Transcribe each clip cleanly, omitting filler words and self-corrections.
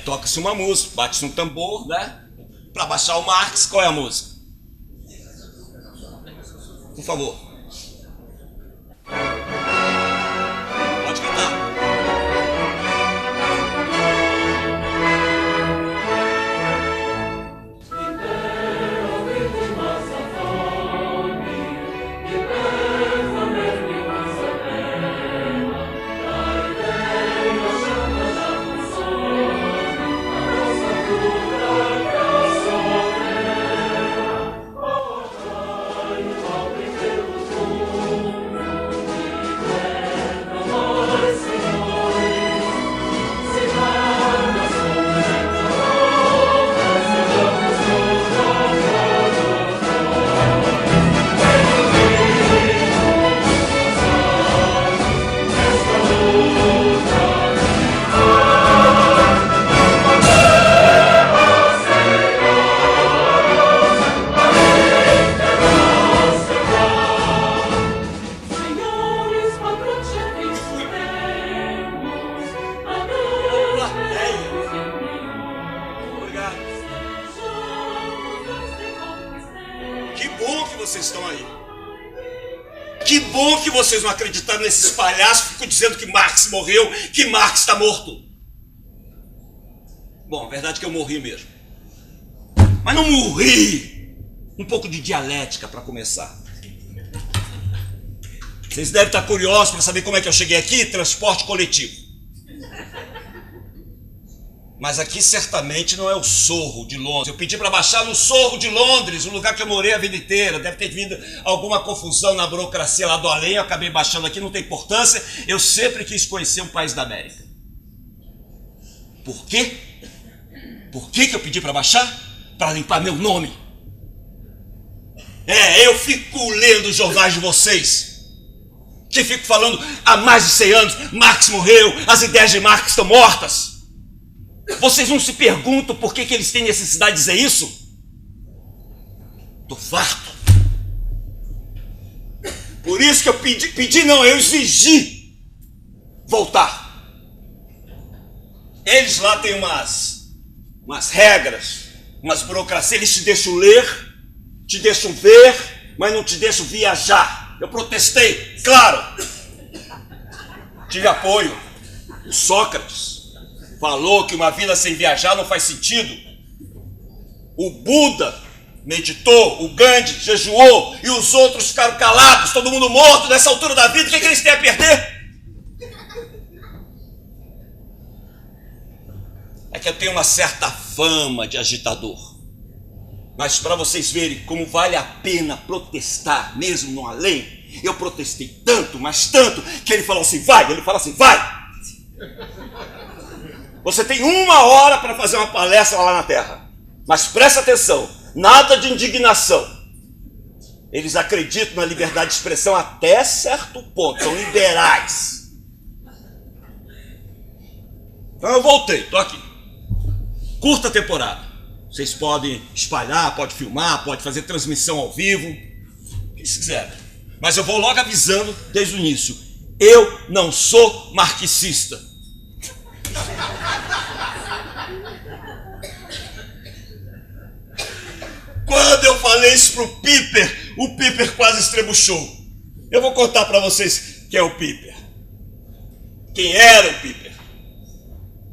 Toca-se uma música, bate-se um tambor, né? Para baixar o Marx, qual é a música? Por favor. Pode cantar. Vocês estão aí. Que bom que vocês não acreditaram nesses palhaços que ficam dizendo que Marx morreu, que Marx está morto. Bom, a verdade é que eu morri mesmo. Mas não morri. Um pouco de dialética para começar. Vocês devem estar curiosos para saber como é que eu cheguei aqui, transporte coletivo. Mas aqui certamente não é o Sorro de Londres. Eu pedi para baixar no Sorro de Londres, um lugar que eu morei a vida inteira. Deve ter vindo alguma confusão na burocracia lá do além. Eu acabei baixando aqui, não tem importância. Eu sempre quis conhecer um país da América. Por quê? Por que eu pedi para baixar? Para limpar meu nome. Eu fico lendo os jornais de vocês, que fico falando há mais de 100 anos, Marx morreu, as ideias de Marx estão mortas. Vocês não se perguntam por que eles têm necessidade de dizer isso? Tô farto. Por isso que eu exigi voltar. Eles lá têm umas regras, umas burocracias, eles te deixam ler, te deixam ver, mas não te deixam viajar. Eu protestei, claro. Tive apoio. O Sócrates falou que uma vida sem viajar não faz sentido. O Buda meditou, o Gandhi jejuou e os outros ficaram calados, todo mundo morto nessa altura da vida. O que eles têm a perder? É que eu tenho uma certa fama de agitador. Mas para vocês verem como vale a pena protestar, mesmo no além, eu protestei tanto, mas tanto, que ele falou assim, vai! Ele fala assim, vai! Você tem 1 hora para fazer uma palestra lá na Terra. Mas presta atenção, nada de indignação. Eles acreditam na liberdade de expressão até certo ponto, são liberais. Então eu voltei, tô aqui. Curta temporada. Vocês podem espalhar, pode filmar, pode fazer transmissão ao vivo, o que vocês quiserem. Mas eu vou logo avisando desde o início. Eu não sou marxista. Quando eu falei isso pro Piper, o Piper quase estrebuchou. Eu vou contar para vocês quem é o Piper. Quem era o Piper?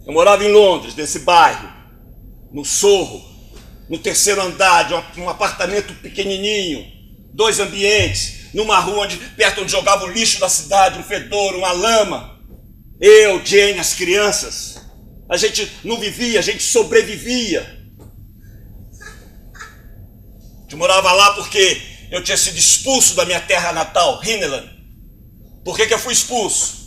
Eu morava em Londres, nesse bairro, no Sorro, no 3º andar de um apartamento pequenininho, 2 ambientes, numa rua perto onde jogava o lixo da cidade, um fedor, uma lama. Eu, Jane, as crianças, a gente não vivia, a gente sobrevivia. Eu morava lá porque eu tinha sido expulso da minha terra natal, Hineland. Por que eu fui expulso?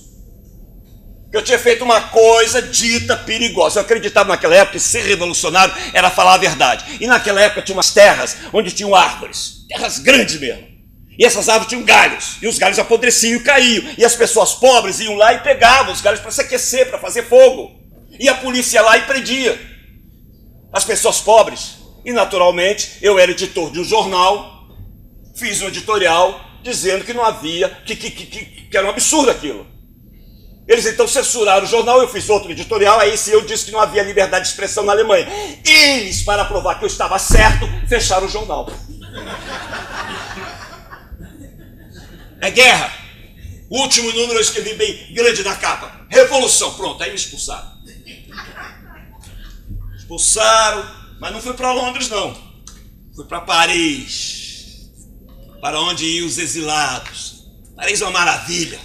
Porque eu tinha feito uma coisa dita perigosa. Eu acreditava naquela época que ser revolucionário era falar a verdade. E naquela época tinha umas terras onde tinham árvores, terras grandes mesmo. E essas árvores tinham galhos, e os galhos apodreciam e caíam. E as pessoas pobres iam lá e pegavam os galhos para se aquecer, para fazer fogo. E a polícia ia lá e prendia as pessoas pobres. E naturalmente, eu era editor de um jornal, fiz um editorial dizendo que não havia, que era um absurdo aquilo. Eles então censuraram o jornal, eu fiz outro editorial, aí sim eu disse que não havia liberdade de expressão na Alemanha. Eles, para provar que eu estava certo, fecharam o jornal. É guerra. O último número eu escrevi bem grande na capa. Revolução, pronto, aí me expulsaram. Expulsaram, mas não foi para Londres não. Foi para Paris. Para onde iam os exilados. Paris é uma maravilha.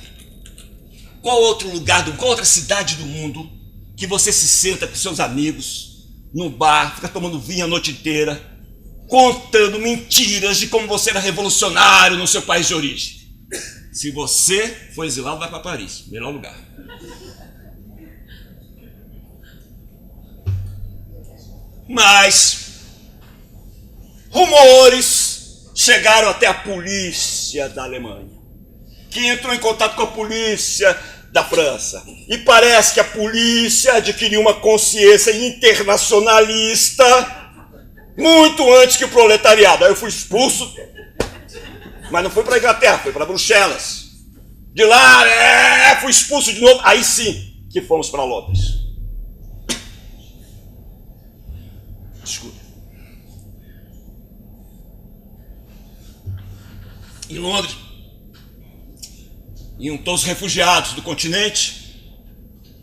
Qual outro lugar, qual outra cidade do mundo que você se senta com seus amigos no bar, fica tomando vinho a noite inteira, contando mentiras de como você era revolucionário no seu país de origem? Se você for exilado, vai para Paris, melhor lugar. Mas rumores chegaram até a polícia da Alemanha, que entrou em contato com a polícia da França. E parece que a polícia adquiriu uma consciência internacionalista muito antes que o proletariado. Aí eu fui expulso, mas não fui para a Inglaterra, fui para Bruxelas. De lá, fui expulso de novo. Aí sim que fomos para Londres. Desculpa. Em Londres, iam todos os refugiados do continente.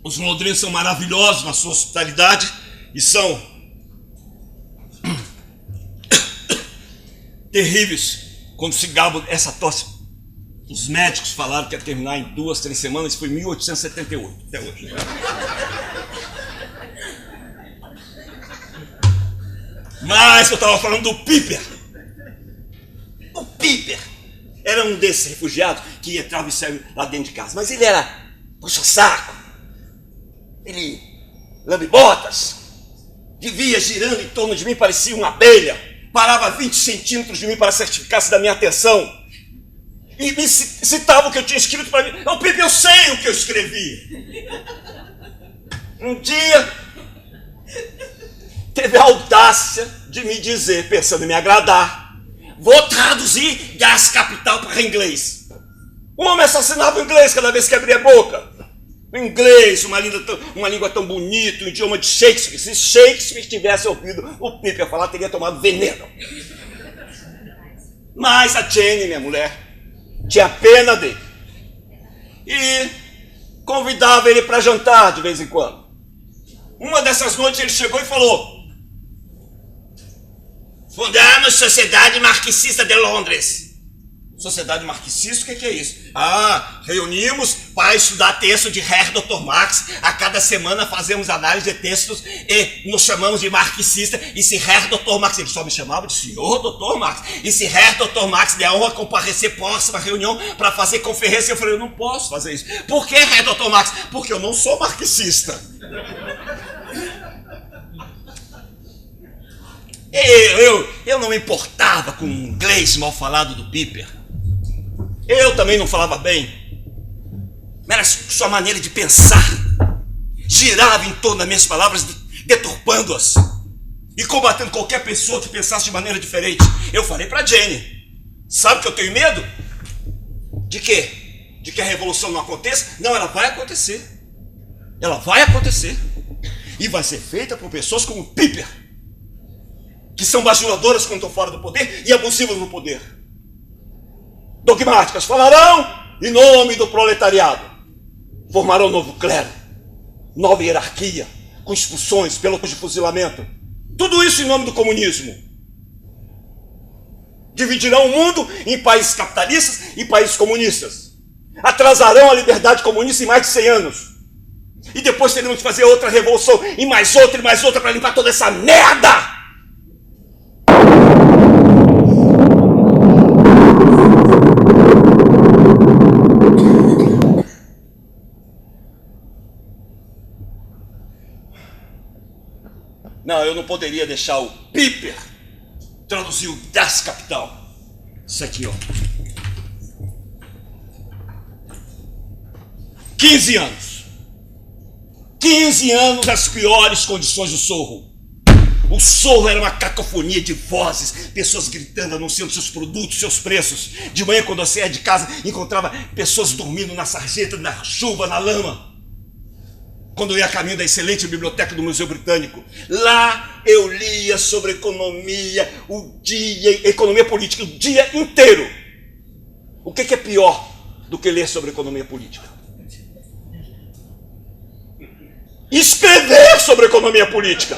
Os londrinos são maravilhosos na sua hospitalidade e são terríveis quando se gabam essa tosse. Os médicos falaram que ia terminar em 2, 3 semanas. Isso foi em 1878, até hoje. Mas eu estava falando do Piper. O Piper era um desses refugiados que entrava e saía lá dentro de casa. Mas ele era puxa-saco. Ele lambe-botas. Vivia girando em torno de mim, parecia uma abelha. Parava a 20 centímetros de mim para certificar-se da minha atenção. E me citava o que eu tinha escrito para mim. Não, Piper, eu sei o que eu escrevi. Um dia, teve a audácia de me dizer, pensando em me agradar: vou traduzir Das Kapital para inglês. O homem assassinava o inglês cada vez que abria a boca. O inglês, uma língua tão bonita, o idioma de Shakespeare. Se Shakespeare tivesse ouvido o Piper falar, teria tomado veneno. Mas a Jenny, minha mulher, tinha pena dele. E convidava ele para jantar de vez em quando. Uma dessas noites ele chegou e falou: fundamos Sociedade Marxista de Londres. Sociedade Marxista, o que é isso? Reunimos para estudar texto de Herr Dr. Marx. A cada semana fazemos análise de textos e nos chamamos de marxista. E se Herr Dr. Marx, ele só me chamava de senhor Dr. Marx. E se Herr Dr. Marx der a honra comparecer próxima reunião para fazer conferência, eu falei: eu não posso fazer isso. Por que Herr Dr. Marx? Porque eu não sou marxista. Eu não me importava com o inglês mal falado do Piper. Eu também não falava bem. Era sua maneira de pensar. Girava em torno das minhas palavras, deturpando-as e combatendo qualquer pessoa que pensasse de maneira diferente. Eu falei para Jenny: sabe que eu tenho medo? De quê? De que a revolução não aconteça? Não, ela vai acontecer. Ela vai acontecer. E vai ser feita por pessoas como o Piper, que são bajuladoras quando estão fora do poder e abusivas no poder. Dogmáticas, falarão em nome do proletariado. Formarão um novo clero, nova hierarquia, com expulsões, pelotões de fuzilamento. Tudo isso em nome do comunismo. Dividirão o mundo em países capitalistas e países comunistas. Atrasarão a liberdade comunista em mais de 100 anos. E depois teremos que fazer outra revolução, e mais outra para limpar toda essa merda. Não, eu não poderia deixar o Piper traduzir o Das Kapital. Isso aqui, ó. 15 anos. 15 anos nas piores condições do Sorro. O Sorro era uma cacofonia de vozes, pessoas gritando, anunciando seus produtos, seus preços. De manhã, quando eu saía de casa, encontrava pessoas dormindo na sarjeta, na chuva, na lama. quando eu ia a caminho da excelente biblioteca do Museu Britânico. Lá eu lia sobre economia, economia política, o dia inteiro. O que é pior do que ler sobre economia política? Escrever sobre economia política.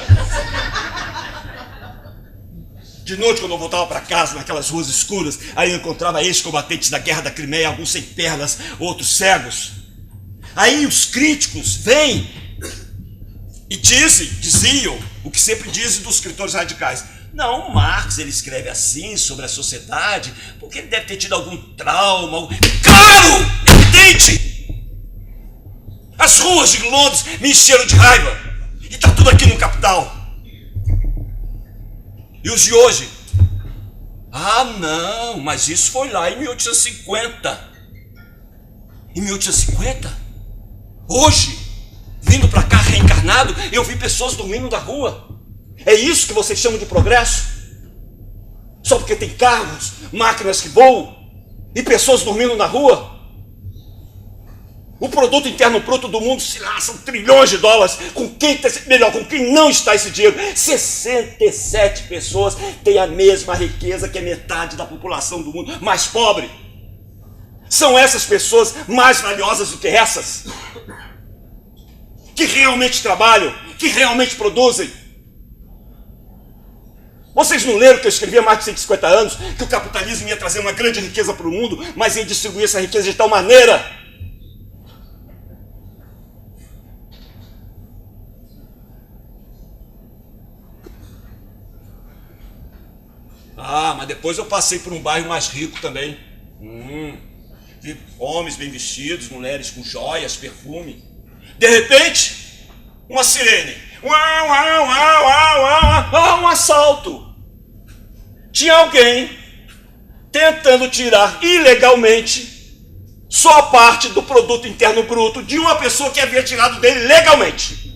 De noite, quando eu voltava para casa, naquelas ruas escuras, aí eu encontrava ex-combatentes da Guerra da Crimeia, alguns sem pernas, outros cegos. Aí os críticos vêm e diziam o que sempre dizem dos escritores radicais. Não, Marx, ele escreve assim sobre a sociedade, porque ele deve ter tido algum trauma. Claro! Evidente! As ruas de Londres me encheram de raiva. E tá tudo aqui no Capital. E os de hoje? Ah, não, mas isso foi lá em 1850. Em 1850? Hoje, vindo para cá reencarnado, eu vi pessoas dormindo na rua. É isso que vocês chamam de progresso? Só porque tem carros, máquinas que voam e pessoas dormindo na rua? O produto interno bruto do mundo se lá são trilhões de dólares. Com quem não está esse dinheiro? 67 pessoas têm a mesma riqueza que a metade da população do mundo mais pobre. São essas pessoas mais valiosas do que essas? Que realmente trabalham, que realmente produzem. Vocês não leram que eu escrevi há mais de 150 anos que o capitalismo ia trazer uma grande riqueza para o mundo, mas ia distribuir essa riqueza de tal maneira mas depois eu passei por um bairro mais rico também. Vi homens bem vestidos, mulheres com joias, perfume. De repente, uma sirene. Um assalto. Tinha alguém tentando tirar ilegalmente só parte do produto interno bruto de uma pessoa que havia tirado dele legalmente.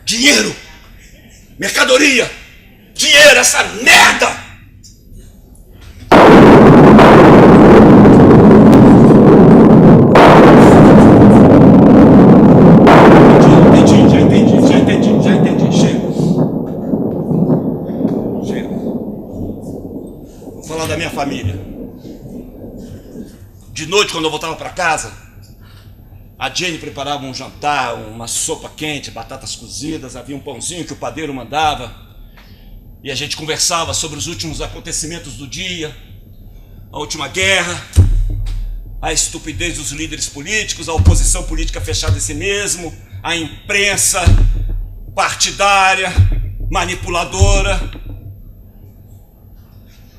Dinheiro, mercadoria, dinheiro, essa merda! Já entendi, chega. Vou falar da minha família. De noite, quando eu voltava para casa, a Jenny preparava um jantar, uma sopa quente, batatas cozidas, havia um pãozinho que o padeiro mandava. E a gente conversava sobre os últimos acontecimentos do dia, a última guerra, a estupidez dos líderes políticos, a oposição política fechada em si mesmo, a imprensa partidária, manipuladora.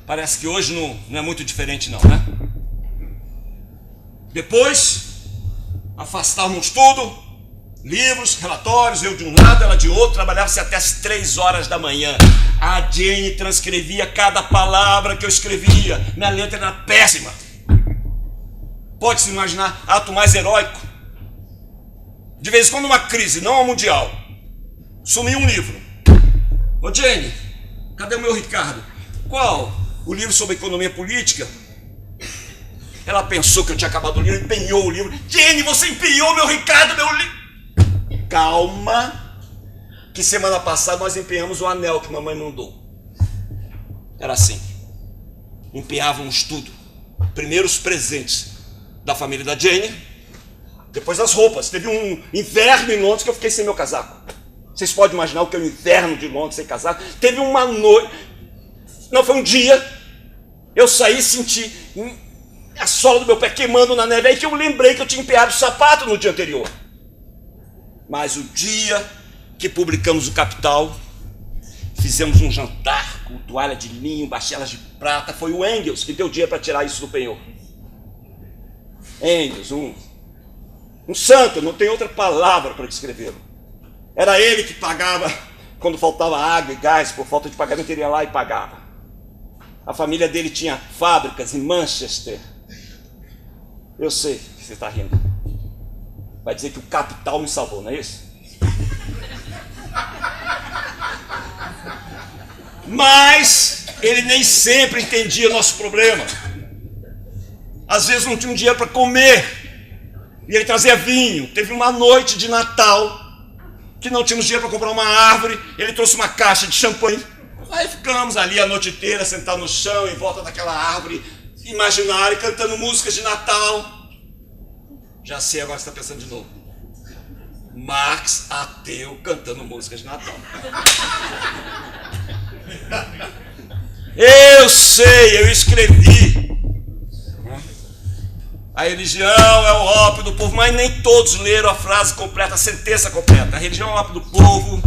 Parece que hoje não é muito diferente não, né? Depois afastávamos tudo, livros, relatórios, eu de um lado, ela de outro, trabalhava-se até as 3 horas da manhã. A Jenny transcrevia cada palavra que eu escrevia, minha letra era péssima. Pode-se imaginar ato mais heróico? De vez em quando uma crise, não a mundial, sumiu um livro. Ô Jenny, cadê o meu Ricardo? Qual? O livro sobre economia política? Ela pensou que eu tinha acabado o livro, empenhou o livro. Jenny, você empenhou meu Ricardo, meu livro. Calma, que semana passada nós empenhamos o anel que mamãe mandou. Era assim. Empenhávamos tudo. Primeiro os presentes da família da Jenny, depois as roupas. Teve um inverno em Londres que eu fiquei sem meu casaco. Vocês podem imaginar o que é o inverno de Londres sem casaco? Teve uma noite, não, foi um dia, eu saí e senti a sola do meu pé queimando na neve, aí que eu lembrei que eu tinha empenhado o sapato no dia anterior. Mas o dia que publicamos o Capital, fizemos um jantar com toalha de linho, bachelas de prata, foi o Engels que deu dia para tirar isso do penhor. Engels, um santo, não tem outra palavra para descrevê-lo. Era ele que pagava quando faltava água e gás, por falta de pagamento, ele ia lá e pagava. A família dele tinha fábricas em Manchester. Eu sei que você está rindo. Vai dizer que o Capital me salvou, não é isso? Mas ele nem sempre entendia nosso problema. Às vezes não tinha dinheiro para comer. E ele trazia vinho. Teve uma noite de Natal que não tínhamos dinheiro para comprar uma árvore. Ele trouxe uma caixa de champanhe. Aí ficamos ali a noite inteira, sentados no chão, em volta daquela árvore imaginária, cantando músicas de Natal. Já sei agora que você está pensando de novo. Marx, ateu, cantando músicas de Natal. Eu sei, eu escrevi. A religião é o ópio do povo, mas nem todos leram a frase completa, a sentença completa. A religião é o ópio do povo,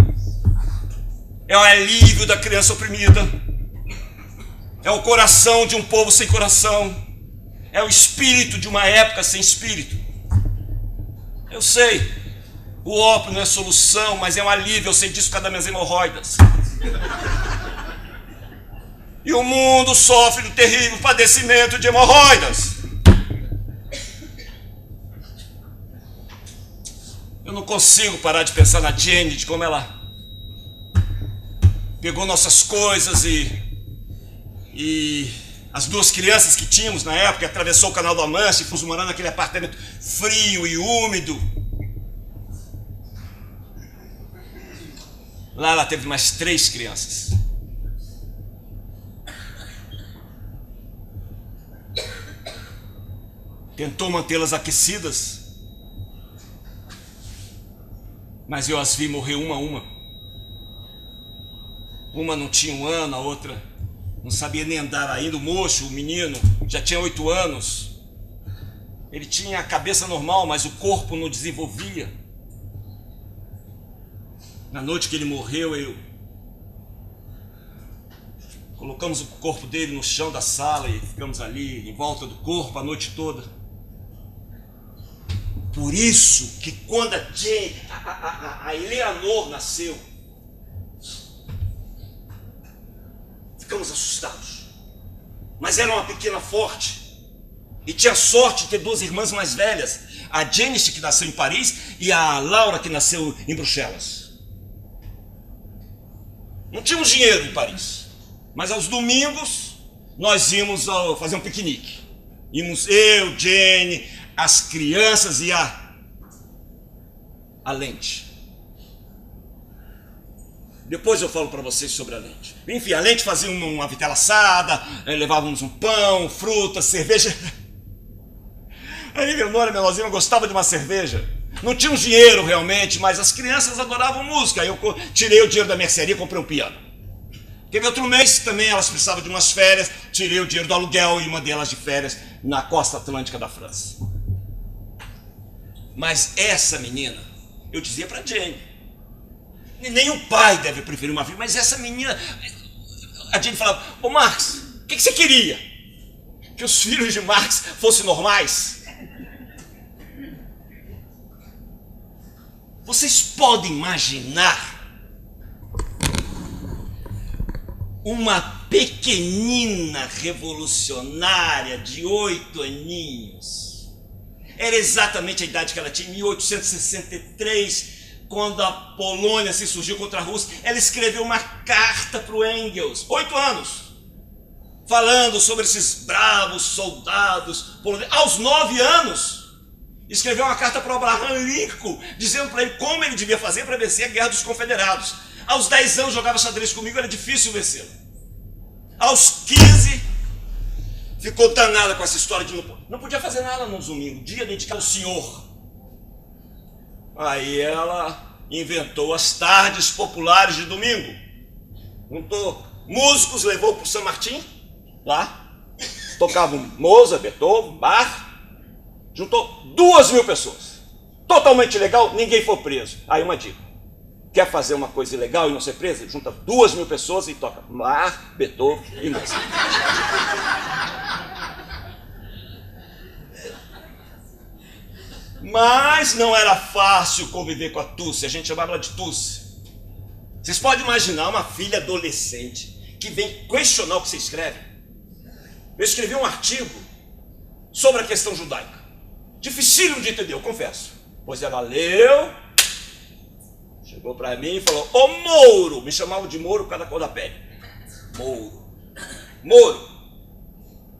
é o alívio da criança oprimida, é o coração de um povo sem coração, é o espírito de uma época sem espírito. Eu sei, o ópio não é solução, mas é um alívio, eu sei disso por causa das minhas hemorroidas. E o mundo sofre do terrível padecimento de hemorroidas. Eu não consigo parar de pensar na Jenny, de como ela pegou nossas coisas e as duas crianças que tínhamos na época, atravessou o Canal da Mancha e fomos morar naquele apartamento frio e úmido. Lá ela teve mais 3 crianças. Tentou mantê-las aquecidas, mas eu as vi morrer uma a uma. Uma não tinha 1 ano, a outra não sabia nem andar ainda. O moço, o menino, já tinha 8 anos. Ele tinha a cabeça normal, mas o corpo não desenvolvia. Na noite que ele morreu, colocamos o corpo dele no chão da sala e ficamos ali, em volta do corpo, a noite toda. Por isso que quando a Eleanor nasceu, ficamos assustados. Mas era uma pequena forte. E tinha sorte de ter 2 irmãs mais velhas. A Janice, que nasceu em Paris, e a Laura, que nasceu em Bruxelas. Não tínhamos dinheiro em Paris. Mas aos domingos, nós íamos fazer um piquenique. Íamos eu, Jenny, as crianças e a Lente. Depois eu falo para vocês sobre a Lente. Enfim, a Lente fazia uma vitela assada, levávamos um pão, fruta, cerveja. A Eleonora, menorzinha, gostava de uma cerveja. Não tinha um dinheiro realmente, mas as crianças adoravam música. Aí eu tirei o dinheiro da mercearia e comprei um piano. Teve outro mês também, elas precisavam de umas férias, tirei o dinheiro do aluguel e mandei elas de férias na costa atlântica da França. Mas essa menina, eu dizia para Jane, nem o pai deve preferir uma filha, mas essa menina, a Jane falava, ô Marx, o que você queria? Que os filhos de Marx fossem normais? Vocês podem imaginar uma pequenina revolucionária de 8 aninhos. Era exatamente a idade que ela tinha, em 1863, quando a Polônia se surgiu contra a Rússia. Ela escreveu uma carta para o Engels, 8 anos, falando sobre esses bravos soldados poloneses. Aos 9 anos, escreveu uma carta para o Abraham Lincoln, dizendo para ele como ele devia fazer para vencer a Guerra dos Confederados. Aos 10 anos jogava xadrez comigo, era difícil vencê-lo. Aos 15, ficou danada com essa história de não podia fazer nada no domingo, dia dedicado ao Senhor. Aí ela inventou as tardes populares de domingo. Juntou músicos, levou para o São Martim, lá, tocavam Mozart, Beethoven, Bach, juntou 2.000 pessoas. Totalmente legal, ninguém foi preso. Aí uma dica. Quer fazer uma coisa ilegal e não ser preso? Junta 2.000 pessoas e toca Bach, Beethoven e Mozart. Mas não era fácil conviver com a Tussi, a gente chamava ela de Tussi. Vocês podem imaginar uma filha adolescente que vem questionar o que você escreve? Eu escrevi um artigo sobre a questão judaica. Dificílimo de entender, eu confesso. Pois ela leu, chegou para mim e falou, ô Mouro, me chamavam de Mouro por causa da cor da pele. Mouro,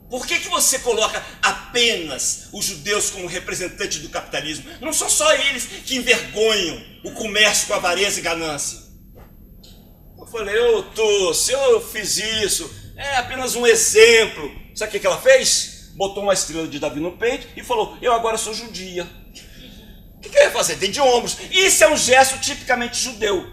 Por que você coloca apenas os judeus como representantes do capitalismo? Não são só eles que envergonham o comércio com avareza e ganância. Eu falei, se eu fiz isso, é apenas um exemplo. Sabe o que ela fez? Botou uma estrela de Davi no peito e falou, eu agora sou judia. O que eu ia fazer? Dei de ombros. Isso é um gesto tipicamente judeu.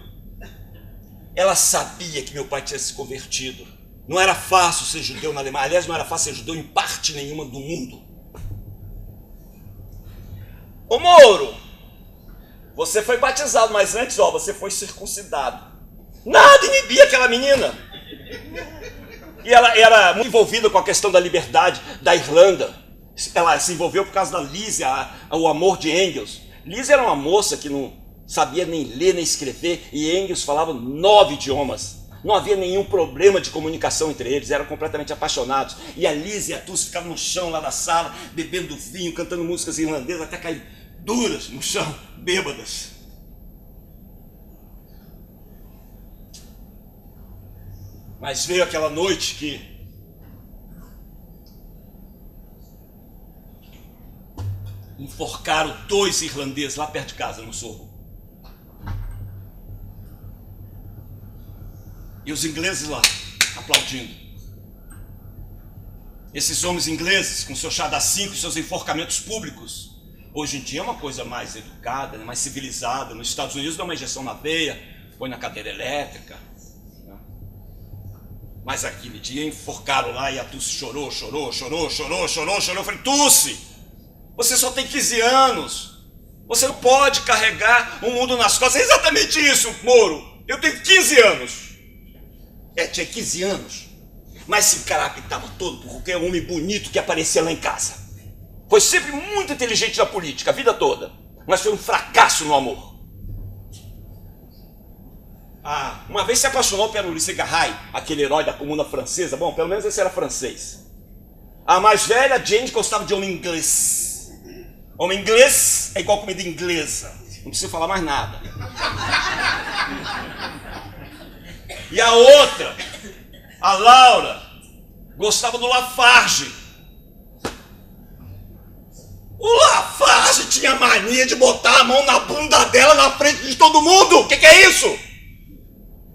Ela sabia que meu pai tinha se convertido. Não era fácil ser judeu na Alemanha. Aliás, não era fácil ser judeu em parte nenhuma do mundo. Ô Moro, você foi batizado, mas antes, você foi circuncidado. Nada inibia aquela menina. E ela era muito envolvida com a questão da liberdade da Irlanda. Ela se envolveu por causa da Lise, o amor de Engels. Lise era uma moça que não sabia nem ler nem escrever, e Engels falava 9 idiomas. Não havia nenhum problema de comunicação entre eles, eram completamente apaixonados. E a Lise e a Tuss ficavam no chão lá da sala, bebendo vinho, cantando músicas irlandesas, até cair duras no chão, bêbadas. Mas veio aquela noite que enforcaram 2 irlandeses lá perto de casa, no Sorro. E os ingleses lá, aplaudindo. Esses homens ingleses, com seu chá das 5 e seus enforcamentos públicos, hoje em dia é uma coisa mais educada, mais civilizada. Nos Estados Unidos dá uma injeção na veia, põe na cadeira elétrica. Mas aquele dia enforcaram lá e a Tuss chorou. Eu falei, Tuss, você só tem 15 anos. Você não pode carregar o mundo nas costas. É exatamente isso, Moro. Eu tenho 15 anos. Tinha 15 anos. Mas se encarapitava todo por qualquer homem bonito que aparecia lá em casa. Foi sempre muito inteligente na política, a vida toda. Mas foi um fracasso no amor. Uma vez se apaixonou pelo Ulisses Garray, aquele herói da Comuna Francesa. Bom, pelo menos esse era francês. A mais velha, Jane, gostava de homem inglês. Homem inglês é igual comida inglesa. Não precisa falar mais nada. E a outra, a Laura, gostava do Lafarge. O Lafarge tinha mania de botar a mão na bunda dela na frente de todo mundo. O que é isso?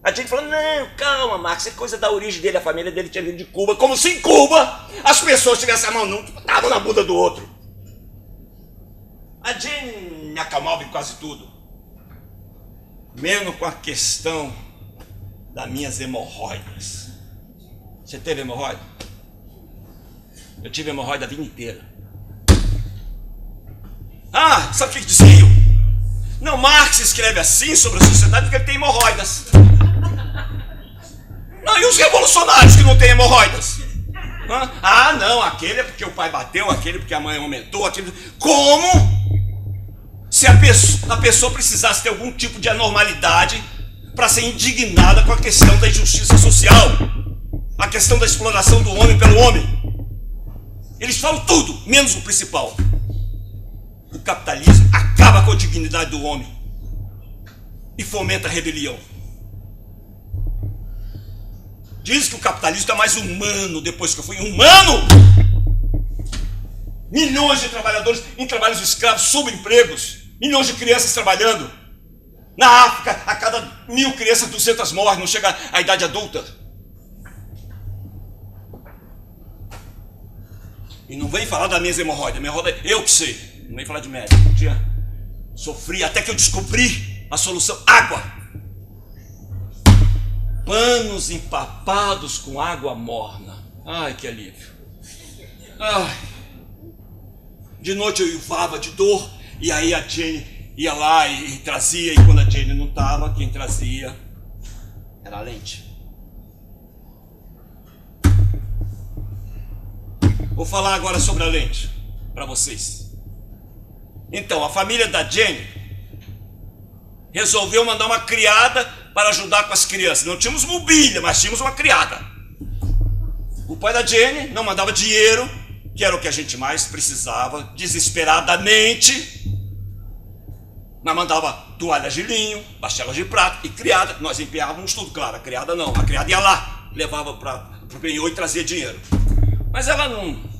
A gente falou, não, calma, Marcos, é coisa da origem dele, a família dele tinha vindo de Cuba. Como se em Cuba as pessoas tivessem a mão, não botavam na bunda do outro. A Jane me acalmava em quase tudo. Menos com a questão das minhas hemorroidas. Você teve hemorroida? Eu tive hemorroida a vida inteira. Sabe o que dizia eu? Não, Marx escreve assim sobre a sociedade porque ele tem hemorroidas. Não, e os revolucionários que não têm hemorroidas? Não, aquele é porque o pai bateu, aquele porque a mãe aumentou, aquele... Como? Se a pessoa precisasse ter algum tipo de anormalidade para ser indignada com a questão da injustiça social, a questão da exploração do homem pelo homem. Eles falam tudo, menos o principal. O capitalismo acaba com a dignidade do homem e fomenta a rebelião. Diz que o capitalismo é mais humano depois que eu fui humano. Milhões de trabalhadores em trabalhos escravos, subempregos. Milhões de crianças trabalhando. Na África, a cada 1000 crianças, 200 morrem, não chega à idade adulta. E não vem falar da minha hemorroida. Minha hemorroida, eu que sei. Não vem falar de médico. Sofri até que eu descobri a solução. Água. Panos empapados com água morna. Ai, que alívio. De noite eu uivava de dor. E aí a Jane ia lá e trazia. E quando a Jane não estava, quem trazia era a lente. Vou falar agora sobre a lente para vocês. Então, a família da Jane resolveu mandar uma criada para ajudar com as crianças. Não tínhamos mobília, mas tínhamos uma criada. O pai da Jane não mandava dinheiro, que era o que a gente mais precisava, desesperadamente. Mas mandava toalhas de linho, bastelas de prata e criada. Nós empenhávamos tudo, claro. A criada não. A criada ia lá, levava para o penhor e trazia dinheiro. Mas ela não...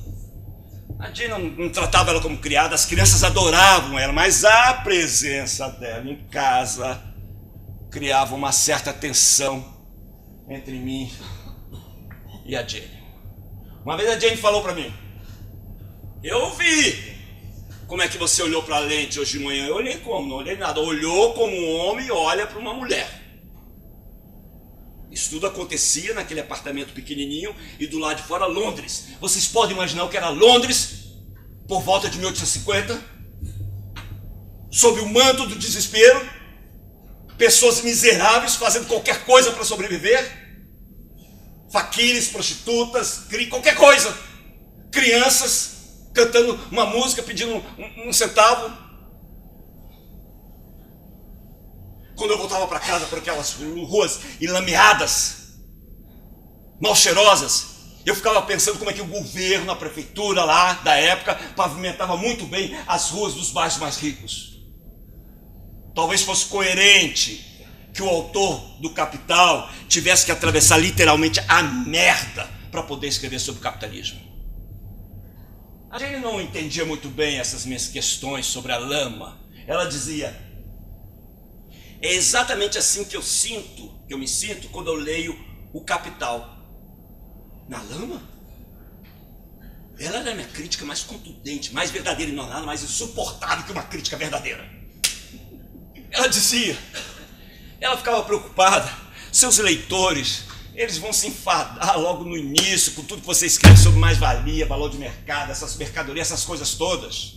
A Jane não tratava ela como criada, as crianças adoravam ela, mas a presença dela em casa criava uma certa tensão entre mim e a Jane. Uma vez a Jane falou para mim: eu vi como é que você olhou para a lente hoje de manhã. Eu olhei como? Não olhei nada. Olhou como um homem olha para uma mulher. Isso tudo acontecia naquele apartamento pequenininho e do lado de fora Londres. Vocês podem imaginar o que era Londres por volta de 1850? Sob o manto do desespero, pessoas miseráveis fazendo qualquer coisa para sobreviver, faquires, prostitutas, qualquer coisa, crianças cantando uma música pedindo um centavo. Quando eu voltava para casa por aquelas ruas enlameadas, mal cheirosas, eu ficava pensando como é que o governo, a prefeitura lá da época, pavimentava muito bem as ruas dos bairros mais ricos. Talvez fosse coerente que o autor do Capital tivesse que atravessar literalmente a merda para poder escrever sobre o capitalismo. A gente não entendia muito bem essas minhas questões sobre a lama. Ela dizia: é exatamente assim que eu me sinto quando eu leio o Capital. Na lama? Ela era a minha crítica mais contundente, mais verdadeira e não nada mais insuportável que uma crítica verdadeira. Ela dizia, ela ficava preocupada, seus leitores, eles vão se enfadar logo no início com tudo que você escreve sobre mais-valia, valor de mercado, essas mercadorias, essas coisas todas.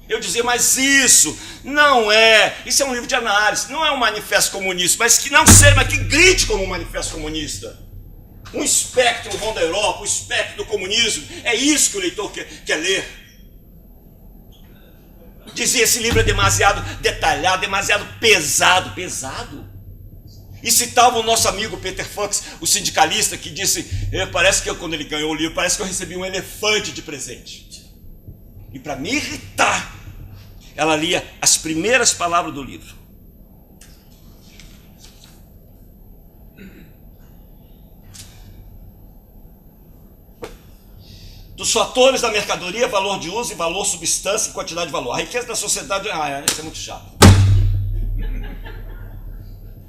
Eu dizia, mas isso é um livro de análise, não é um manifesto comunista, mas que não seja, mas que grite como um manifesto comunista. Um espectro da Europa, um espectro do comunismo, é isso que o leitor quer ler. Dizia, esse livro é demasiado detalhado, demasiado pesado. E citava o nosso amigo Peter Fox, o sindicalista, que disse, parece que quando ele ganhou o livro, parece que eu recebi um elefante de presente. E para me irritar, ela lia as primeiras palavras do livro. Dos fatores da mercadoria, valor de uso e valor, substância e quantidade de valor. A riqueza da sociedade... isso é muito chato.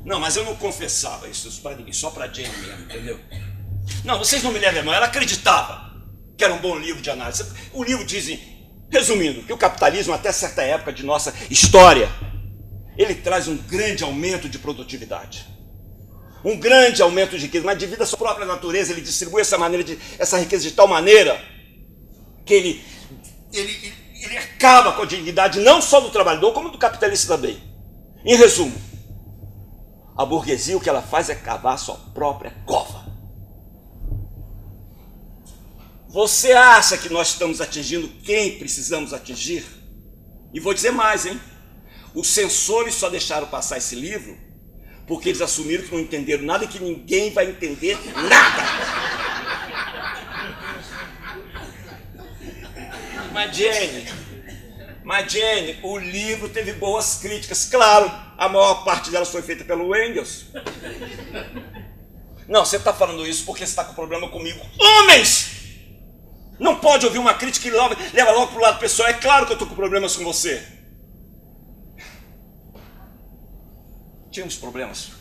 Não, mas eu não confessava isso para ninguém, só para Jane mesmo, entendeu? Não, vocês não me levem a mão. Ela acreditava que era um bom livro de análise. O livro diz, resumindo, que o capitalismo, até certa época de nossa história, ele traz um grande aumento de produtividade. Um grande aumento de riqueza, mas devido à sua própria natureza, ele distribui essa riqueza de tal maneira que ele acaba com a dignidade não só do trabalhador, como do capitalista também. Em resumo, a burguesia, o que ela faz é cavar a sua própria cova. Você acha que nós estamos atingindo quem precisamos atingir? E vou dizer mais, os censores só deixaram passar esse livro porque eles assumiram que não entenderam nada e que ninguém vai entender nada. Mas Jane, o livro teve boas críticas. Claro, a maior parte delas foi feita pelo Engels. Não, você está falando isso porque você está com problema comigo. Homens! Não pode ouvir uma crítica e leva logo para o lado pessoal. É claro que eu estou com problemas com você. Tínhamos problemas.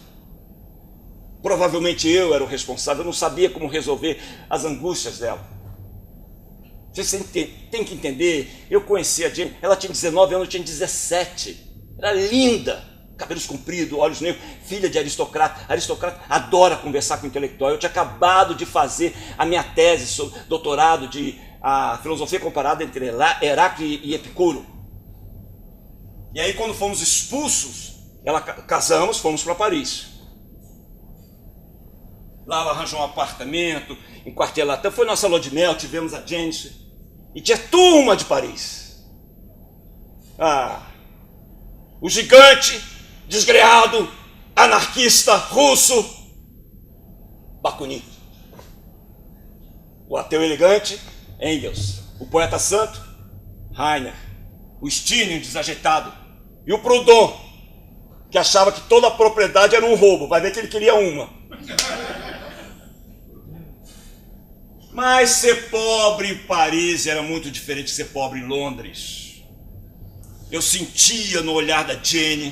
Provavelmente eu era o responsável, eu não sabia como resolver as angústias dela. Você tem que entender, eu conheci a Jane, ela tinha 19 anos, eu tinha 17. Era linda, cabelos compridos, olhos negros, filha de aristocrata. Aristocrata adora conversar com intelectual. Eu tinha acabado de fazer a minha tese sobre doutorado de a filosofia comparada entre Heráclito e Epicuro. E aí quando fomos expulsos, casamos, fomos para Paris. Lá ela arranjou um apartamento em Quartier Latin, foi nossa lua de mel, tivemos a Jane. E tinha turma de Paris. O gigante, desgreado, anarquista, russo, Bakunin. O ateu elegante, Engels. O poeta santo, Heiner. O Stirner, desajeitado. E o Proudhon, que achava que toda a propriedade era um roubo. Vai ver que ele queria uma. Mas ser pobre em Paris era muito diferente de ser pobre em Londres. Eu sentia no olhar da Jenny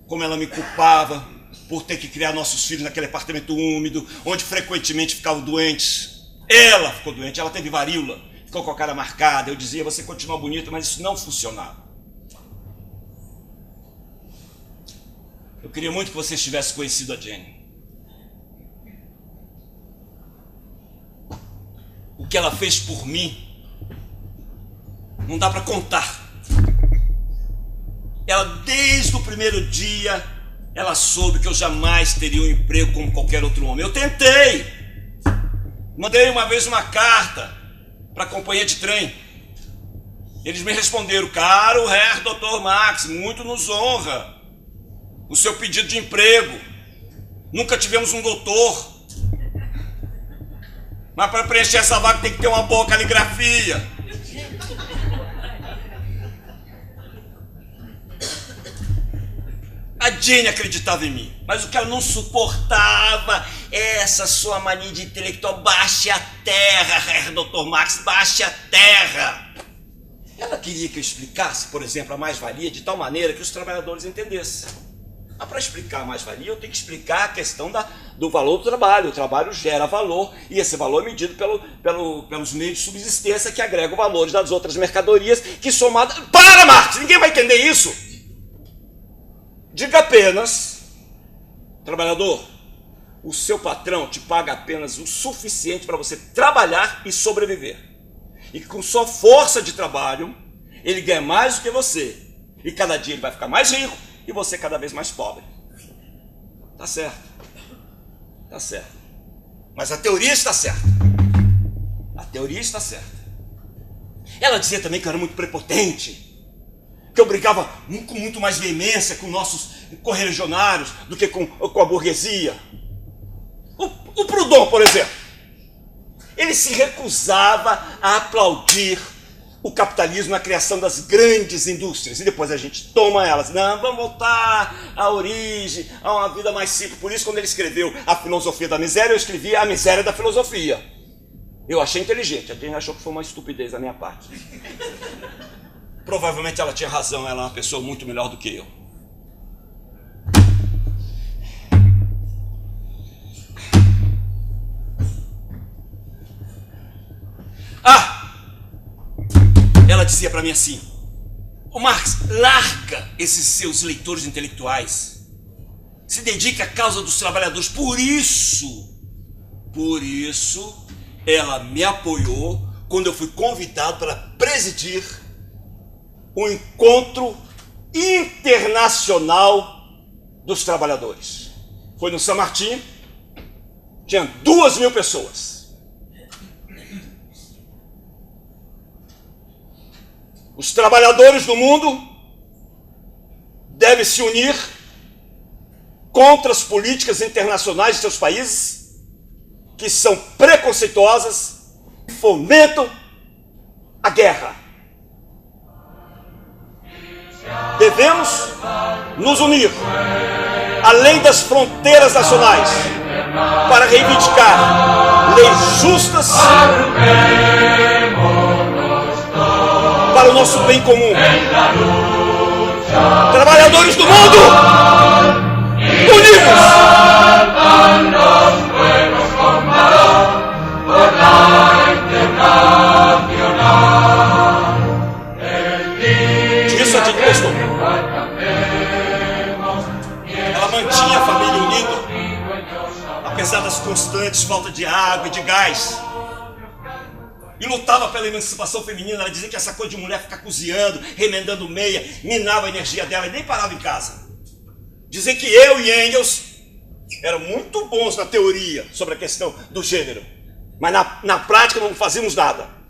como ela me culpava por ter que criar nossos filhos naquele apartamento úmido, onde frequentemente ficavam doentes. Ela ficou doente, ela teve varíola, ficou com a cara marcada. Eu dizia, você continua bonita, mas isso não funcionava. Eu queria muito que você tivesse conhecido a Jenny. O que ela fez por mim não dá para contar. Ela, desde o primeiro dia, ela soube que eu jamais teria um emprego como qualquer outro homem. Eu tentei. Mandei uma vez uma carta para a companhia de trem. Eles me responderam, caro Herr Dr. Max, muito nos honra o seu pedido de emprego. Nunca tivemos um doutor. Mas para preencher essa vaga tem que ter uma boa caligrafia. A Jenny acreditava em mim, mas o que ela não suportava é essa sua mania de intelectual. Baixe a terra, Herr Dr. Max, baixe a terra. Ela queria que eu explicasse, por exemplo, a mais-valia de tal maneira que os trabalhadores entendessem. Mas para explicar a mais-valia, eu tenho que explicar a questão do valor do trabalho. O trabalho gera valor e esse valor é medido pelos meios de subsistência que agregam valores das outras mercadorias que somadas... Para, Marx! Ninguém vai entender isso! Diga apenas, trabalhador, o seu patrão te paga apenas o suficiente para você trabalhar e sobreviver. E que com sua força de trabalho, ele ganha mais do que você. E cada dia ele vai ficar mais rico e você cada vez mais pobre. Tá certo. Tá certo. Mas a teoria está certa. A teoria está certa. Ela dizia também que eu era muito prepotente, que eu brigava com muito mais veemência com nossos correligionários do que com a burguesia. O Proudhon, por exemplo, ele se recusava a aplaudir o capitalismo na criação das grandes indústrias. E depois a gente toma elas. Não, vamos voltar à origem, a uma vida mais simples. Por isso, quando ele escreveu A Filosofia da Miséria, eu escrevi A Miséria da Filosofia. Eu achei inteligente. A gente achou que foi uma estupidez da minha parte. Provavelmente ela tinha razão, ela é uma pessoa muito melhor do que eu. Ela dizia para mim assim, Marx, larga esses seus leitores intelectuais, se dedique à causa dos trabalhadores. Por isso, ela me apoiou quando eu fui convidado para presidir o encontro internacional dos trabalhadores. Foi no São Martin, tinha 2.000 pessoas. Os trabalhadores do mundo devem se unir contra as políticas internacionais de seus países, que são preconceituosas e fomentam a guerra. Devemos nos unir, além das fronteiras nacionais, para reivindicar leis justas para o nosso bem comum. Trabalhadores do mundo, unidos! Isso a gente gostou. Ela mantinha a família unida, apesar das constantes faltas de água e de gás. E lutava pela emancipação feminina. Ela dizia que essa coisa de mulher ficar cozinhando, remendando meia, minava a energia dela e nem parava em casa. Dizia que eu e Engels eram muito bons na teoria sobre a questão do gênero, mas na prática não fazíamos nada.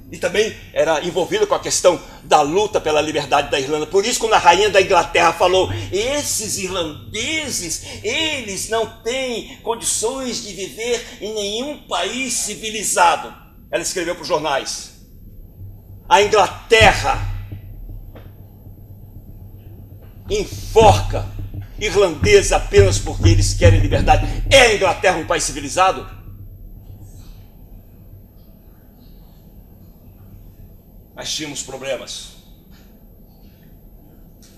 E também era envolvida com a questão da luta pela liberdade da Irlanda. Por isso, quando a rainha da Inglaterra falou, esses irlandeses, eles não têm condições de viver em nenhum país civilizado, ela escreveu para os jornais, a Inglaterra enforca irlandeses apenas porque eles querem liberdade. É a Inglaterra um país civilizado? Nós tínhamos problemas.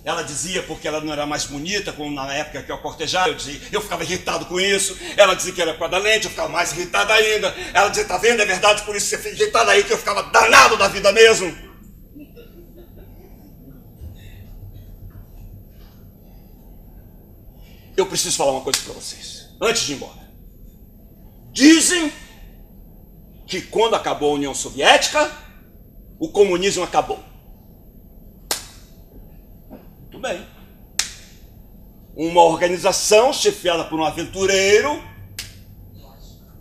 Ela dizia porque ela não era mais bonita, como na época que eu cortejava, eu ficava irritado com isso. Ela dizia que era por causa da lente, eu ficava mais irritado ainda. Ela dizia, tá vendo, é verdade, por isso você fica irritado aí, que eu ficava danado da vida mesmo. Eu preciso falar uma coisa para vocês, antes de ir embora. Dizem que quando acabou a União Soviética, o comunismo acabou. Muito bem. Uma organização chefiada por um aventureiro.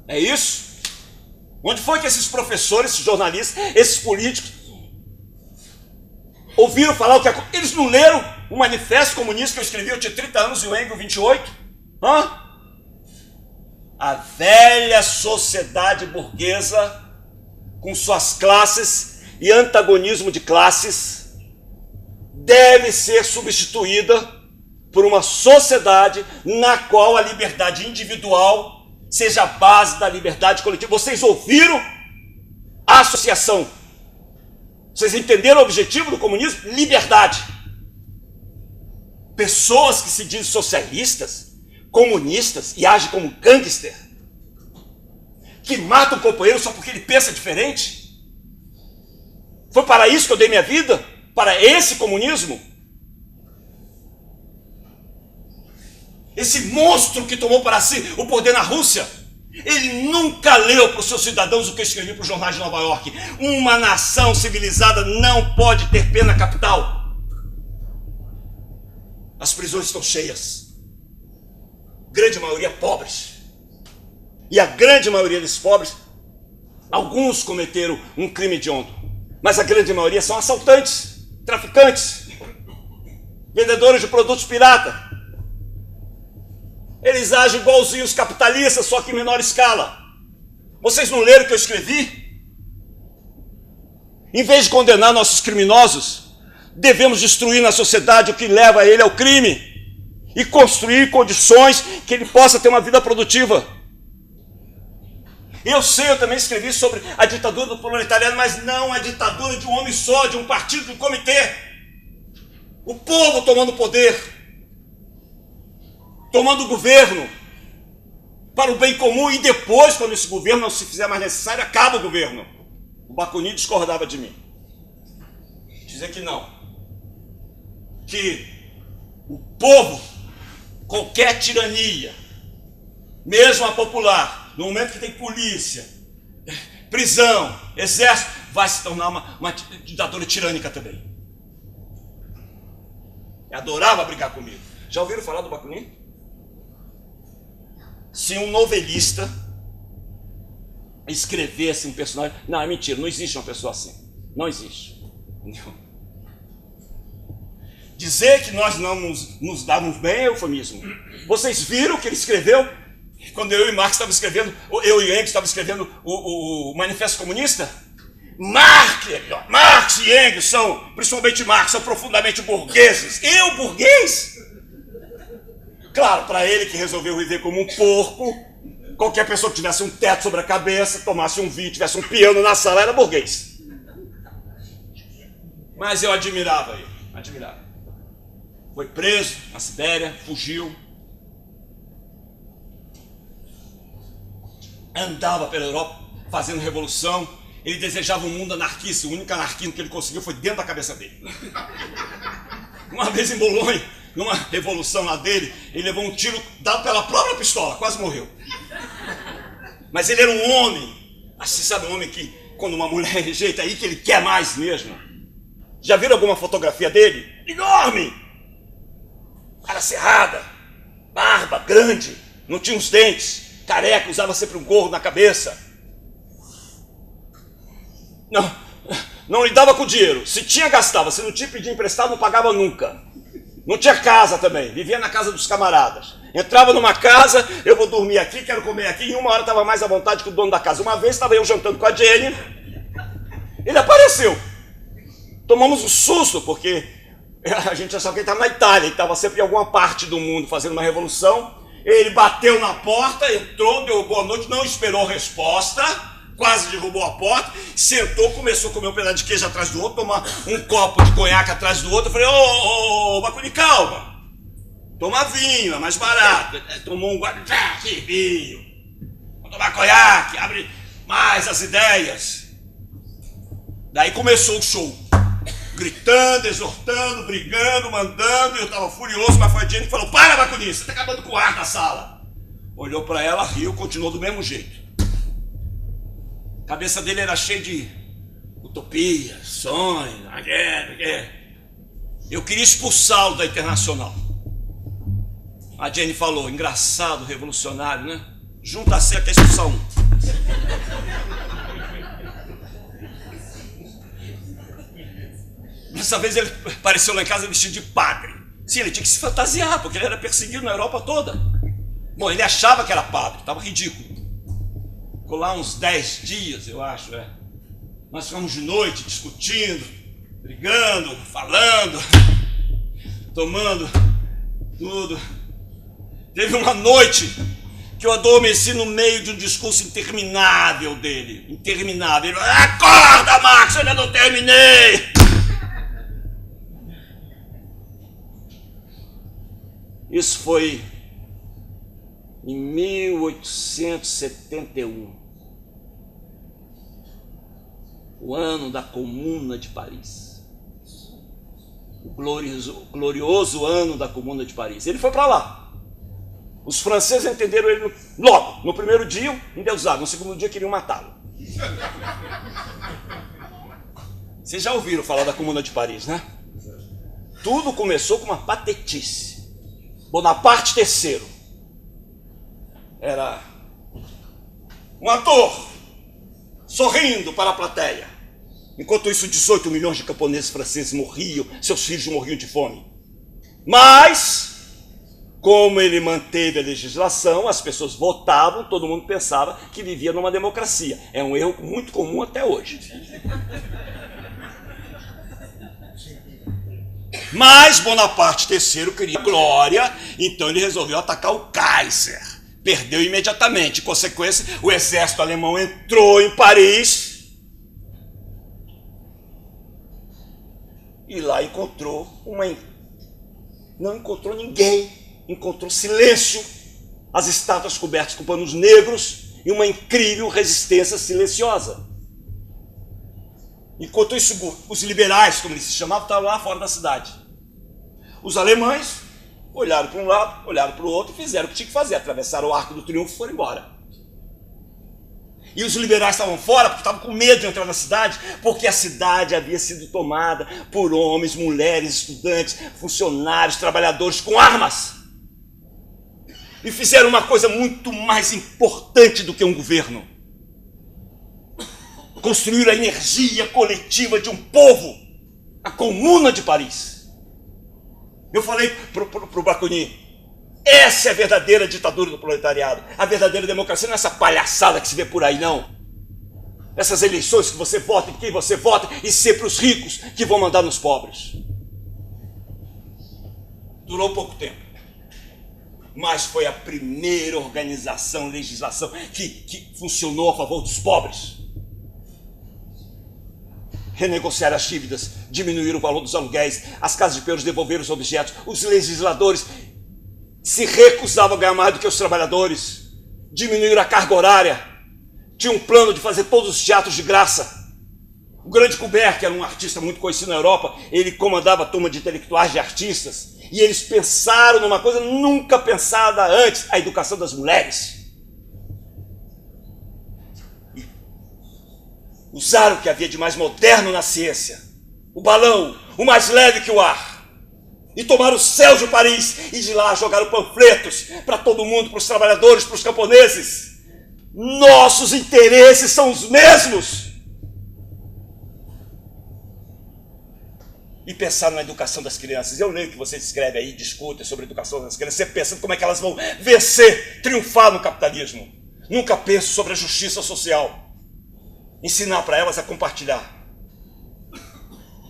É isso? Onde foi que esses professores, esses jornalistas, esses políticos ouviram falar o que aconteceu? Eles não leram o manifesto comunista que eu escrevi, eu tinha 30 anos e o Engels 28? Hã? A velha sociedade burguesa, com suas classes e antagonismo de classes, deve ser substituída por uma sociedade na qual a liberdade individual seja a base da liberdade coletiva. Vocês ouviram a associação? Vocês entenderam o objetivo do comunismo? Liberdade. Pessoas que se dizem socialistas, comunistas e agem como gangster, que matam o companheiro só porque ele pensa diferente. Foi para isso que eu dei minha vida? Para esse comunismo? Esse monstro que tomou para si o poder na Rússia, ele nunca leu para os seus cidadãos o que eu escrevi para os jornais de Nova York. Uma nação civilizada não pode ter pena capital. As prisões estão cheias. Grande maioria pobres. E a grande maioria desses pobres, alguns cometeram um crime hediondo, mas a grande maioria são assaltantes, traficantes, vendedores de produtos pirata. Eles agem igualzinho os capitalistas, só que em menor escala. Vocês não leram o que eu escrevi? Em vez de condenar nossos criminosos, devemos destruir na sociedade o que leva ele ao crime e construir condições que ele possa ter uma vida produtiva. Eu sei, eu também escrevi sobre a ditadura do proletariado, mas não a ditadura de um homem só, de um partido, de um comitê. O povo tomando poder, tomando o governo para o bem comum, e depois, quando esse governo não se fizer mais necessário, acaba o governo. O Bakunin discordava de mim. Dizia que não. Que o povo, qualquer tirania, mesmo a popular, no momento que tem polícia, prisão, exército, vai se tornar uma ditadura tirânica também. Eu adorava brigar comigo. Já ouviram falar do Bakunin? Se um novelista escrevesse um personagem... Não, é mentira, não existe uma pessoa assim. Não existe. Não. Dizer que nós não nos dávamos bem é eufemismo. Vocês viram o que ele escreveu? Quando eu e Marx estavam escrevendo, eu e Engels estavam escrevendo o Manifesto Comunista? Marx e Engels são, principalmente Marx, são profundamente burgueses. Eu, burguês? Claro, para ele que resolveu viver como um porco, qualquer pessoa que tivesse um teto sobre a cabeça, tomasse um vinho, tivesse um piano na sala, era burguês. Mas eu admirava ele, admirava. Foi preso na Sibéria, fugiu. Andava pela Europa fazendo revolução. Ele desejava um mundo anarquista. O único anarquismo que ele conseguiu foi dentro da cabeça dele. Uma vez em Bolonha, numa revolução lá dele, ele levou um tiro dado pela própria pistola, quase morreu. Mas ele era um homem, assim, sabe, um homem que quando uma mulher rejeita, aí que ele quer mais mesmo. Já viram alguma fotografia dele? Enorme! Cara cerrada, barba grande, não tinha os dentes, careca, usava sempre um gorro na cabeça. Não lidava com dinheiro. Se tinha, gastava. Se não tinha, pedia emprestado, não pagava nunca. Não tinha casa também. Vivia na casa dos camaradas. Entrava numa casa, eu vou dormir aqui, quero comer aqui. Em uma hora estava mais à vontade que o dono da casa. Uma vez estava eu jantando com a Jenny. Ele apareceu. Tomamos um susto, porque a gente achava que ele estava na Itália. Ele estava sempre em alguma parte do mundo fazendo uma revolução. Ele bateu na porta, entrou, deu boa noite, não esperou resposta. quase derrubou a porta, sentou, começou a comer um pedaço de queijo atrás do outro, tomar um copo de conhaque atrás do outro. Eu falei, ô, Bacuni, calma. Toma vinho, é mais barato. Tomou um guarda, que vinho. Vamos tomar conhaque, abre mais as ideias. Daí começou o show. Gritando, exortando, brigando, mandando, e eu tava furioso, mas foi a Jenny que falou, para, Bacuni, você tá acabando com o ar da sala. Olhou pra ela, riu, continuou do mesmo jeito. A cabeça dele era cheia de utopia, sonhos, eu queria expulsá-lo da Internacional. A Jenny falou, engraçado, revolucionário, né? Junta a seca e expulsar um. Dessa vez ele apareceu lá em casa vestido de padre. Sim, ele tinha que se fantasiar, porque ele era perseguido na Europa toda. Bom, ele achava que era padre, estava ridículo. Ficou lá uns 10 dias, eu acho, né? Nós ficamos de noite discutindo, brigando, falando, tomando tudo. Teve uma noite que eu adormeci no meio de um discurso interminável dele. Interminável. Ele falou, acorda, Marcos, eu ainda não terminei. Isso foi em 1871, o ano da Comuna de Paris. O glorioso ano da Comuna de Paris. Ele foi para lá. Os franceses entenderam ele logo. No primeiro dia, endeusaram. No segundo dia, queriam matá-lo. Vocês já ouviram falar da Comuna de Paris, né? Tudo começou com uma patetice. Bonaparte III era um ator sorrindo para a plateia. Enquanto isso, 18 milhões de camponeses franceses morriam, seus filhos morriam de fome. Mas, como ele manteve a legislação, as pessoas votavam, todo mundo pensava que vivia numa democracia. É um erro muito comum até hoje. Mas Bonaparte III queria glória, então ele resolveu atacar o Kaiser. Perdeu imediatamente. Em consequência, o exército alemão entrou em Paris e lá não encontrou ninguém, encontrou silêncio, as estátuas cobertas com panos negros e uma incrível resistência silenciosa. Enquanto isso, os liberais, como eles se chamavam, estavam lá fora da cidade. Os alemães olharam para um lado, olharam para o outro e fizeram o que tinha que fazer. Atravessaram o Arco do Triunfo e foram embora. E os liberais estavam fora porque estavam com medo de entrar na cidade, porque a cidade havia sido tomada por homens, mulheres, estudantes, funcionários, trabalhadores com armas. E fizeram uma coisa muito mais importante do que um governo. Construir a energia coletiva de um povo, a Comuna de Paris. Eu falei pro Bacuni, essa é a verdadeira ditadura do proletariado. A verdadeira democracia não é essa palhaçada que se vê por aí, não. Essas eleições que você vota, em quem você vota, e sempre os ricos que vão mandar nos pobres. Durou pouco tempo. Mas foi a primeira organização, legislação que funcionou a favor dos pobres. Renegociar as dívidas, diminuir o valor dos aluguéis, as casas de peões devolver os objetos, os legisladores se recusavam a ganhar mais do que os trabalhadores, diminuir a carga horária, tinha um plano de fazer todos os teatros de graça. O Grande Courbet, que era um artista muito conhecido na Europa, ele comandava a turma de intelectuais, de artistas, e eles pensaram numa coisa nunca pensada antes, a educação das mulheres. Usaram o que havia de mais moderno na ciência, o balão, o mais leve que o ar, e tomaram o céu de Paris e de lá jogaram panfletos para todo mundo, para os trabalhadores, para os camponeses. Nossos interesses são os mesmos. E pensaram na educação das crianças. Eu leio o que você escreve aí, discute sobre a educação das crianças, sempre pensando como é que elas vão vencer, triunfar no capitalismo. Nunca penso sobre a justiça social. Ensinar para elas a compartilhar.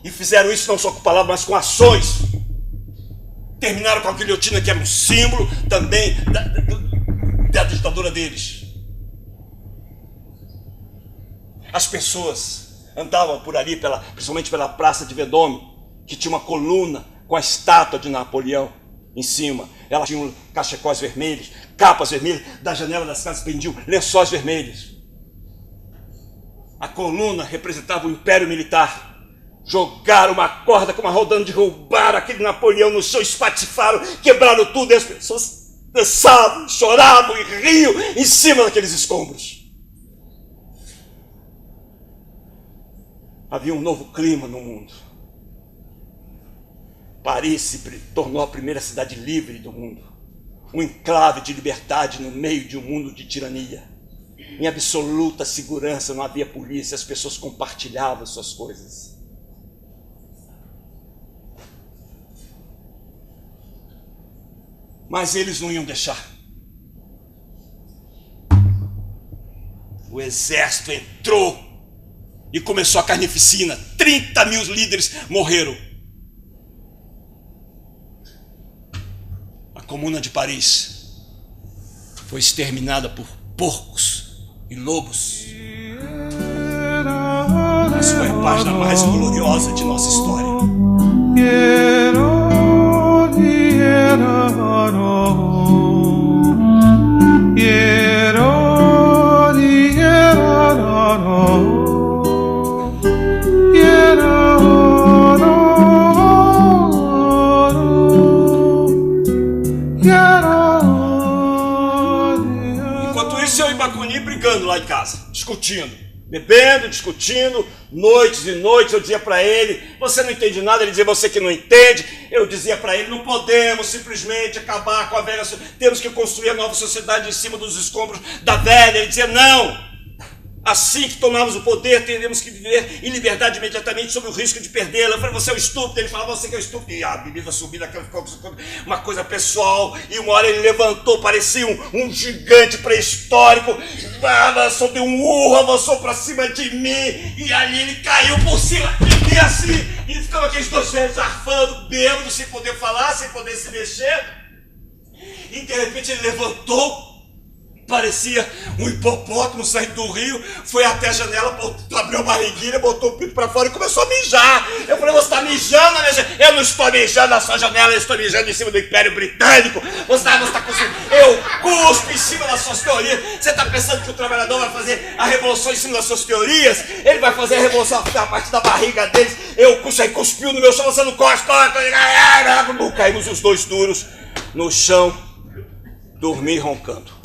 E fizeram isso não só com palavras, mas com ações. Terminaram com a guilhotina, que era um símbolo também da ditadura deles. As pessoas andavam por ali, principalmente pela Praça de Vendôme, que tinha uma coluna com a estátua de Napoleão em cima. Ela tinha cachecóis vermelhos, capas vermelhas, da janela das casas pendiam lençóis vermelhos. A coluna representava o Império Militar. Jogaram uma corda com uma rodando, derrubaram aquele Napoleão no chão, espatifaram, quebraram tudo, e as pessoas dançavam, choravam e riam em cima daqueles escombros. Havia um novo clima no mundo. Paris se tornou a primeira cidade livre do mundo. Um enclave de liberdade no meio de um mundo de tirania. Em absoluta segurança, não havia polícia, as pessoas compartilhavam suas coisas. Mas eles não iam deixar. O exército entrou e começou a carnificina. 30 mil líderes morreram. A Comuna de Paris foi exterminada por porcos e lobos. Mas foi a página mais gloriosa de nossa história. Enquanto isso, eu e Bacuni brigando lá em casa, discutindo, bebendo, discutindo, noites e noites. Eu dizia para ele: você não entende nada. Ele dizia: você que não entende. Eu dizia para ele: não podemos simplesmente acabar com a velha, temos que construir a nova sociedade em cima dos escombros da velha. Ele dizia: não, assim que tomarmos o poder, teremos que viver em liberdade imediatamente, sob o risco de perdê-la. Eu falei: você é um estúpido. Ele falava: você que é um estúpido. E a bebida subindo, uma coisa pessoal. E uma hora ele levantou, parecia um gigante pré-histórico, avançou, deu um urro, avançou para cima de mim, e ali ele caiu por cima de mim assim, e ficava aqueles dois velhos arfando, bêbados, sem poder falar, sem poder se mexer. E de repente ele levantou, parecia um hipopótamo saindo do rio, foi até a janela, abriu a barriguinha, botou o pinto para fora e começou a mijar. Eu falei: você está mijando na minha janela? Eu não estou mijando na sua janela, eu estou mijando em cima do Império Britânico. Você está conseguindo? Eu cuspo em cima das suas teorias. Você está pensando que o trabalhador vai fazer a revolução em cima das suas teorias? Ele vai fazer a revolução a partir da barriga deles. Eu cuspo, aí cuspiu no meu chão, você não cospe. Caímos os dois duros no chão, dormi roncando.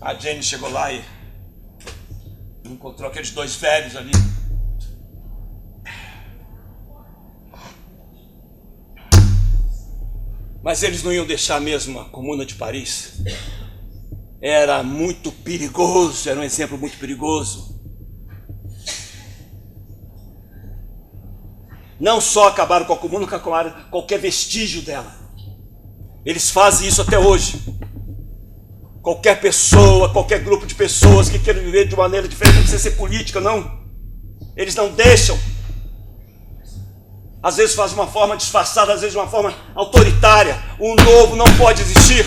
A Jane chegou lá e encontrou aqueles dois velhos ali. Mas eles não iam deixar mesmo a Comuna de Paris. Era muito perigoso, era um exemplo muito perigoso. Não só acabaram com a Comuna, como acabaram qualquer vestígio dela. Eles fazem isso até hoje. Qualquer pessoa, qualquer grupo de pessoas que queiram viver de maneira diferente, não precisa ser política, não. Eles não deixam. Às vezes faz de uma forma disfarçada, às vezes de uma forma autoritária. O novo não pode existir.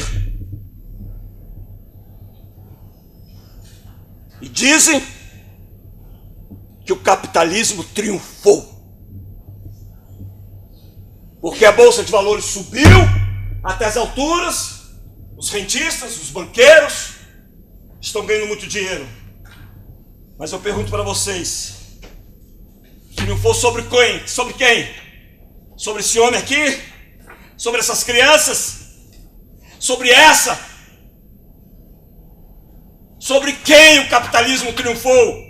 E dizem que o capitalismo triunfou. Porque a Bolsa de Valores subiu até as alturas. Os rentistas, os banqueiros estão ganhando muito dinheiro. Mas eu pergunto para vocês: triunfou sobre quem? Sobre quem? Sobre esse homem aqui? Sobre essas crianças? Sobre essa? Sobre quem o capitalismo triunfou?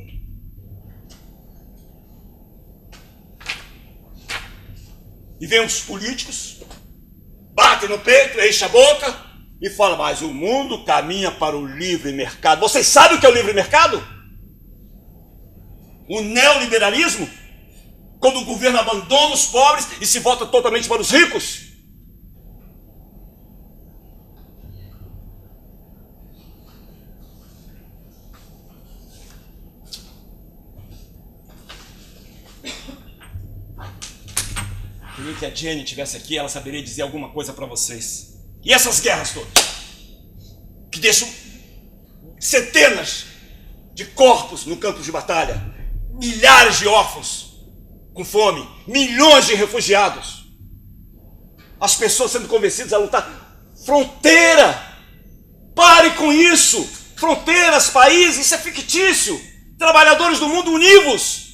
E vem os políticos, batem no peito, enchem a boca e falam: mas o mundo caminha para o livre mercado. Vocês sabem o que é o livre mercado? O neoliberalismo, quando o governo abandona os pobres e se volta totalmente para os ricos. Queria que a Jenny estivesse aqui, ela saberia dizer alguma coisa para vocês. E essas guerras todas, que deixam centenas de corpos no campo de batalha, milhares de órfãos com fome, milhões de refugiados, as pessoas sendo convencidas a lutar. Fronteira! Pare com isso! Fronteiras, países, isso é fictício! Trabalhadores do mundo, univos!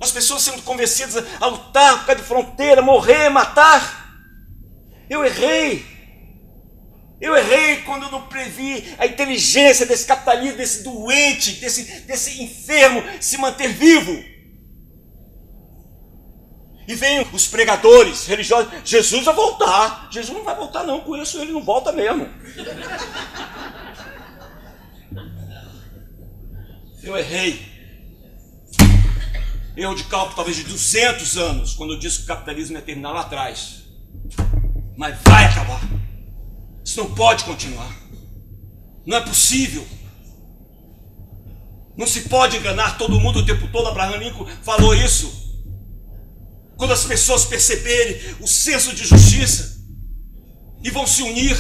As pessoas sendo convencidas a lutar por causa de fronteira, morrer, matar. Eu errei quando eu não previ a inteligência desse capitalismo, desse doente, desse enfermo se manter vivo. E vem os pregadores religiosos, Jesus vai voltar. Jesus não vai voltar não, com isso ele não volta mesmo. Eu errei. Erro de cálculo talvez de 200 anos, quando eu disse que o capitalismo ia terminar lá atrás. Mas vai acabar. Isso não pode continuar. Não é possível. Não se pode enganar todo mundo o tempo todo. Abraham Lincoln falou isso. Quando as pessoas perceberem o senso de justiça e vão se unir.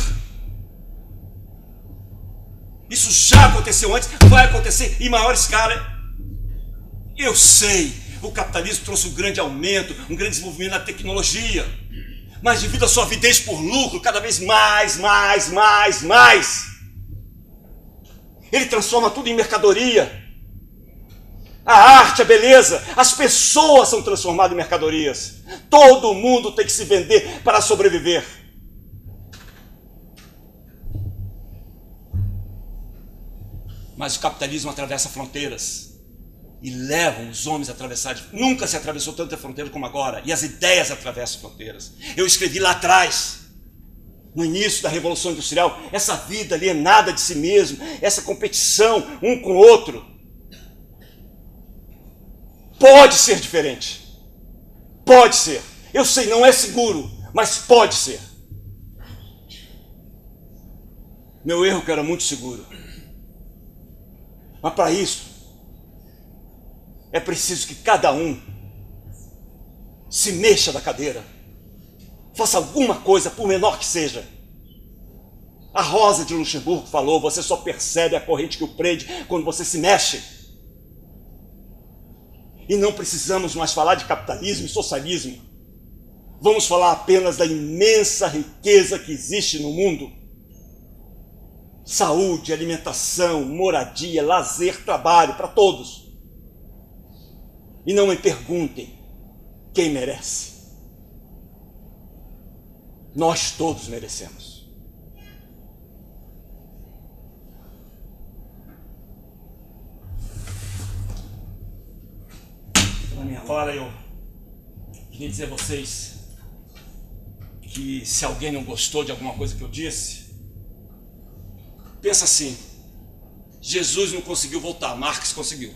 Isso já aconteceu antes, vai acontecer em maior escala. Eu sei. O capitalismo trouxe um grande aumento, um grande desenvolvimento na tecnologia, mas devido à sua avidez por lucro, cada vez mais, ele transforma tudo em mercadoria. A arte, a beleza, as pessoas são transformadas em mercadorias. Todo mundo tem que se vender para sobreviver. Mas o capitalismo atravessa fronteiras e levam os homens a atravessar. Nunca se atravessou tanta fronteira como agora. E as ideias atravessam fronteiras. Eu escrevi lá atrás, no início da Revolução Industrial, essa vida alienada de si mesmo, essa competição um com o outro, pode ser diferente. Pode ser. Eu sei, não é seguro, mas pode ser. Meu erro que era muito seguro. Mas para isso, é preciso que cada um se mexa da cadeira. Faça alguma coisa, por menor que seja. A Rosa de Luxemburgo falou, você só percebe a corrente que o prende quando você se mexe. E não precisamos mais falar de capitalismo e socialismo. Vamos falar apenas da imensa riqueza que existe no mundo. Saúde, alimentação, moradia, lazer, trabalho, para todos. E não me perguntem quem merece. Nós todos merecemos. Na minha hora eu queria dizer a vocês que se alguém não gostou de alguma coisa que eu disse, pensa assim, Jesus não conseguiu voltar, Marx conseguiu.